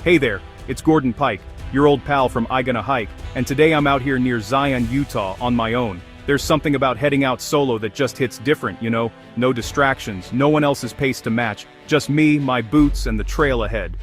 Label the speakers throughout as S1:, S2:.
S1: Hey there, it's Gordon Pike, your old pal from Eick, and today I'm out here near Zion, Utah on my own. There's something about heading out solo that just hits different, you know? No distractions, no one else's pace to match, just me, my boots, and the trail ahead.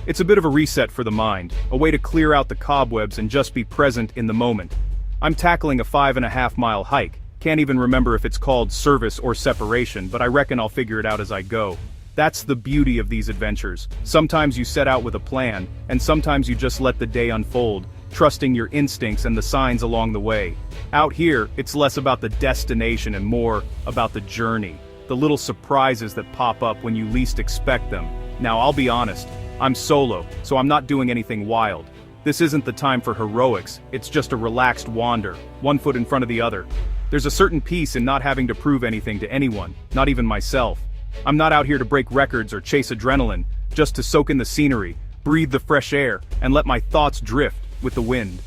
S1: It's a bit of a reset for the mind, a way to clear out the cobwebs and just be present in the moment. I'm tackling a 5.5-mile hike. Can't even remember if it's called service or separation, but I reckon I'll figure it out as I go. That's the beauty of these adventures. Sometimes you set out with a plan, and sometimes you just let the day unfold, trusting your instincts and the signs along the way. Out here, it's less about the destination and more about the journey, the little surprises that pop up when you least expect them. Now, I'll be honest, I'm solo, so I'm not doing anything wild. This isn't the time for heroics, it's just a relaxed wander, one foot in front of the other. There's a certain peace in not having to prove anything to anyone, not even myself. I'm not out here to break records or chase adrenaline, just to soak in the scenery, breathe the fresh air, and let my thoughts drift with the wind.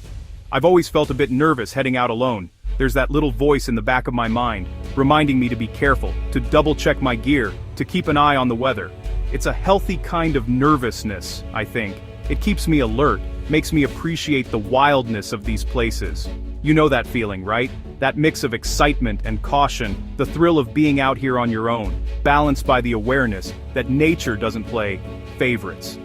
S1: I've always felt a bit nervous heading out alone. There's that little voice in the back of my mind, reminding me to be careful, to double-check my gear, to keep an eye on the weather. It's a healthy kind of nervousness, I think. It keeps me alert, makes me appreciate the wildness of these places. You know that feeling, right? That mix of excitement and caution, the thrill of being out here on your own, balanced by the awareness that nature doesn't play favorites.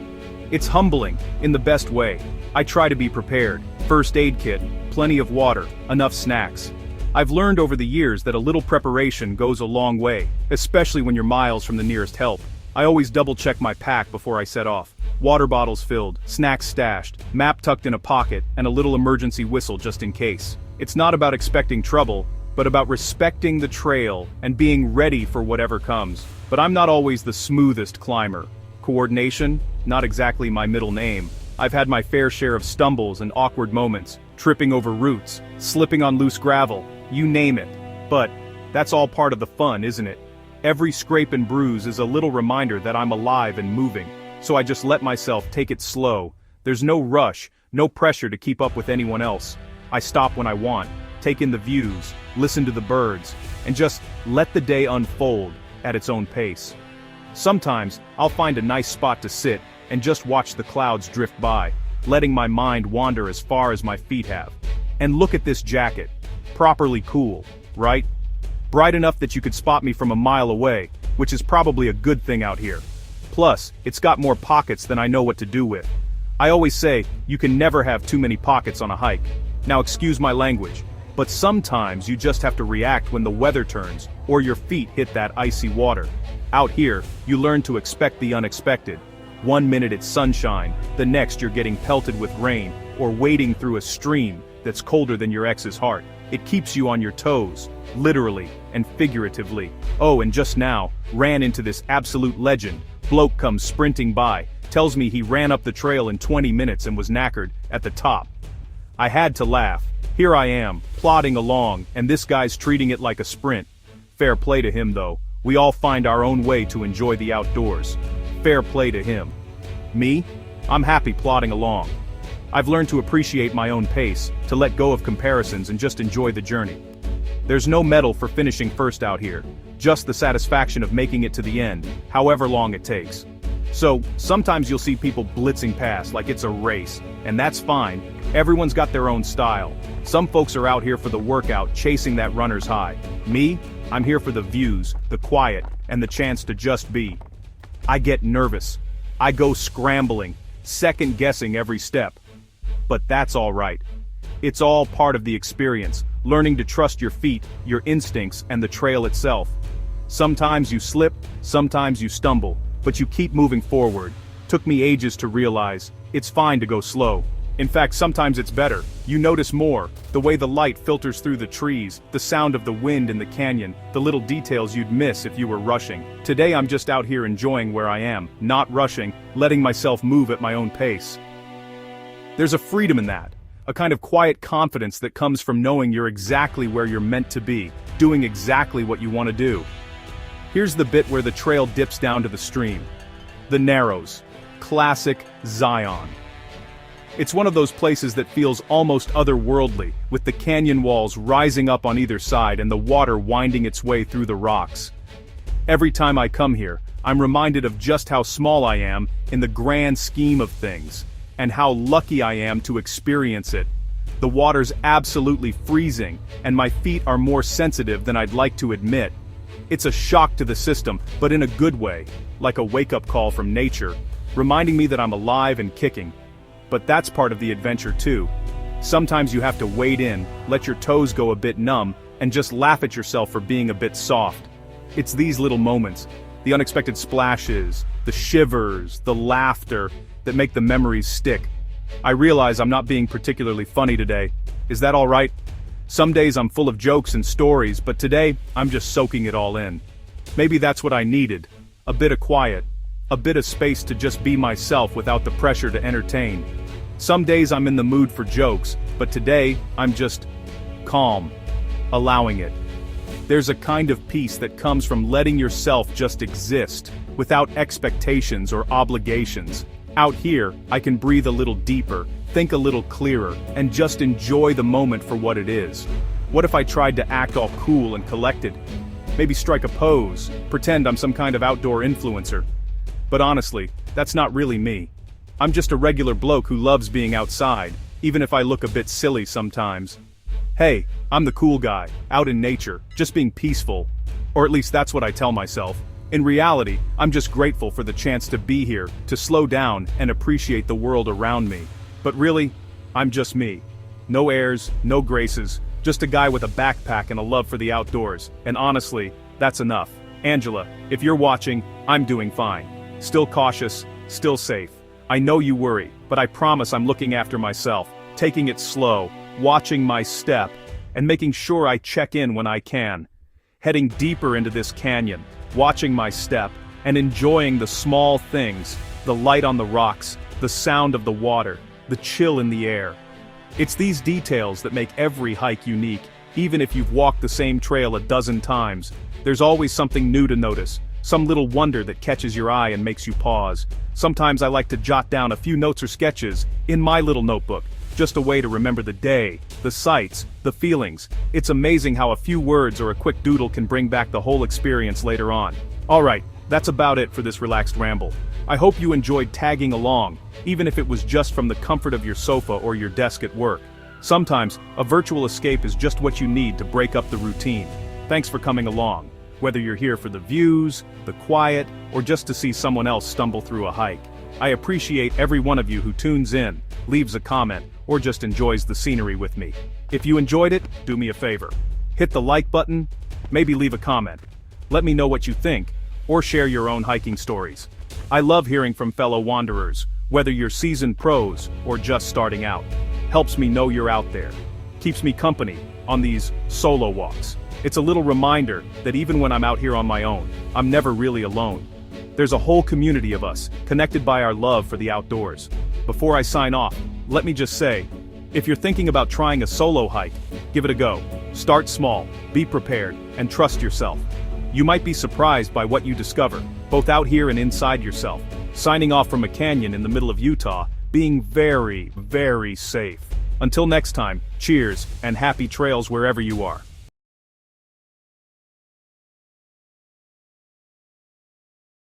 S1: It's humbling, in the best way. I try to be prepared. First aid kit, plenty of water, enough snacks. I've learned over the years that a little preparation goes a long way, especially when you're miles from the nearest help. I always double-check my pack before I set off. Water bottles filled, snacks stashed, map tucked in a pocket, and a little emergency whistle just in case. It's not about expecting trouble, but about respecting the trail and being ready for whatever comes. But I'm not always the smoothest climber. Coordination? Not exactly my middle name. I've had my fair share of stumbles and awkward moments, tripping over roots, slipping on loose gravel, you name it. But that's all part of the fun, isn't it? Every scrape and bruise is a little reminder that I'm alive and moving. So I just let myself take it slow. There's no rush, no pressure to keep up with anyone else. I stop when I want, take in the views, listen to the birds, and just let the day unfold at its own pace. Sometimes I'll find a nice spot to sit and just watch the clouds drift by, letting my mind wander as far as my feet have. And look at this jacket. Properly cool, right? Bright enough that you could spot me from a mile away, which is probably a good thing out here. Plus, it's got more pockets than I know what to do with. I always say, you can never have too many pockets on a hike. Now excuse my language, but sometimes you just have to react when the weather turns, or your feet hit that icy water. Out here, you learn to expect the unexpected. 1 minute it's sunshine, the next you're getting pelted with rain, or wading through a stream that's colder than your ex's heart. It keeps you on your toes, literally and figuratively. Oh, and just now, ran into this absolute legend. Bloke comes sprinting by, tells me he ran up the trail in 20 minutes and was knackered at the top. I had to laugh. Here I am, plodding along, and this guy's treating it like a sprint. Fair play to him though. We all find our own way to enjoy the outdoors. Fair play to him. Me? I'm happy plodding along. I've learned to appreciate my own pace, to let go of comparisons and just enjoy the journey. There's no medal for finishing first out here, just the satisfaction of making it to the end, however long it takes. So, sometimes you'll see people blitzing past like it's a race, and that's fine. Everyone's got their own style. Some folks are out here for the workout, chasing that runner's high. Me? I'm here for the views, the quiet, and the chance to just be. I get nervous. I go scrambling, second-guessing every step. But that's all right. It's all part of the experience, learning to trust your feet, your instincts, and the trail itself. Sometimes you slip, sometimes you stumble, but you keep moving forward. Took me ages to realize, it's fine to go slow. In fact, sometimes it's better. You notice more, the way the light filters through the trees, the sound of the wind in the canyon, the little details you'd miss if you were rushing. Today I'm just out here enjoying where I am, not rushing, letting myself move at my own pace. There's a freedom in that, a kind of quiet confidence that comes from knowing you're exactly where you're meant to be, doing exactly what you want to do. Here's the bit where the trail dips down to the stream. The Narrows. Classic Zion. It's one of those places that feels almost otherworldly, with the canyon walls rising up on either side and the water winding its way through the rocks. Every time I come here, I'm reminded of just how small I am in the grand scheme of things, and how lucky I am to experience it. The water's absolutely freezing, and my feet are more sensitive than I'd like to admit. It's a shock to the system, but in a good way, like a wake-up call from nature, reminding me that I'm alive and kicking. But that's part of the adventure too. Sometimes you have to wade in, let your toes go a bit numb, and just laugh at yourself for being a bit soft. It's these little moments, the unexpected splashes, the shivers, the laughter, that make the memories stick. I realize I'm not being particularly funny today. Is that all right? Some days I'm full of jokes and stories, but today, I'm just soaking it all in. Maybe that's what I needed. A bit of quiet. A bit of space to just be myself without the pressure to entertain. Some days I'm in the mood for jokes, but today, I'm just calm. Allowing it. There's a kind of peace that comes from letting yourself just exist, without expectations or obligations. Out here, I can breathe a little deeper, think a little clearer, and just enjoy the moment for what it is. What if I tried to act all cool and collected? Maybe strike a pose, pretend I'm some kind of outdoor influencer. But honestly, that's not really me. I'm just a regular bloke who loves being outside, even if I look a bit silly sometimes. Hey, I'm the cool guy, out in nature, just being peaceful. Or at least that's what I tell myself. In reality, I'm just grateful for the chance to be here, to slow down and appreciate the world around me. But really, I'm just me. No airs, no graces, just a guy with a backpack and a love for the outdoors. And honestly, that's enough. Angela, if you're watching, I'm doing fine. Still cautious, still safe. I know you worry, but I promise I'm looking after myself, taking it slow, watching my step, and making sure I check in when I can. Heading deeper into this canyon, watching my step, and enjoying the small things, the light on the rocks, the sound of the water, the chill in the air. It's these details that make every hike unique, even if you've walked the same trail a dozen times. There's always something new to notice, some little wonder that catches your eye and makes you pause. Sometimes I like to jot down a few notes or sketches in my little notebook, just a way to remember the day, the sights, the feelings. It's amazing how a few words or a quick doodle can bring back the whole experience later on. Alright, that's about it for this relaxed ramble. I hope you enjoyed tagging along, even if it was just from the comfort of your sofa or your desk at work. Sometimes, a virtual escape is just what you need to break up the routine. Thanks for coming along, whether you're here for the views, the quiet, or just to see someone else stumble through a hike. I appreciate every one of you who tunes in, leaves a comment, or just enjoys the scenery with me. If you enjoyed it, do me a favor. Hit the like button, maybe leave a comment. Let me know what you think, or share your own hiking stories. I love hearing from fellow wanderers, whether you're seasoned pros or just starting out. Helps me know you're out there. Keeps me company on these solo walks. It's a little reminder that even when I'm out here on my own, I'm never really alone. There's a whole community of us, connected by our love for the outdoors. Before I sign off, let me just say, if you're thinking about trying a solo hike, give it a go. Start small, be prepared, and trust yourself. You might be surprised by what you discover, both out here and inside yourself. Signing off from a canyon in the middle of Utah, being very, very safe. Until next time, cheers, and happy trails wherever you are.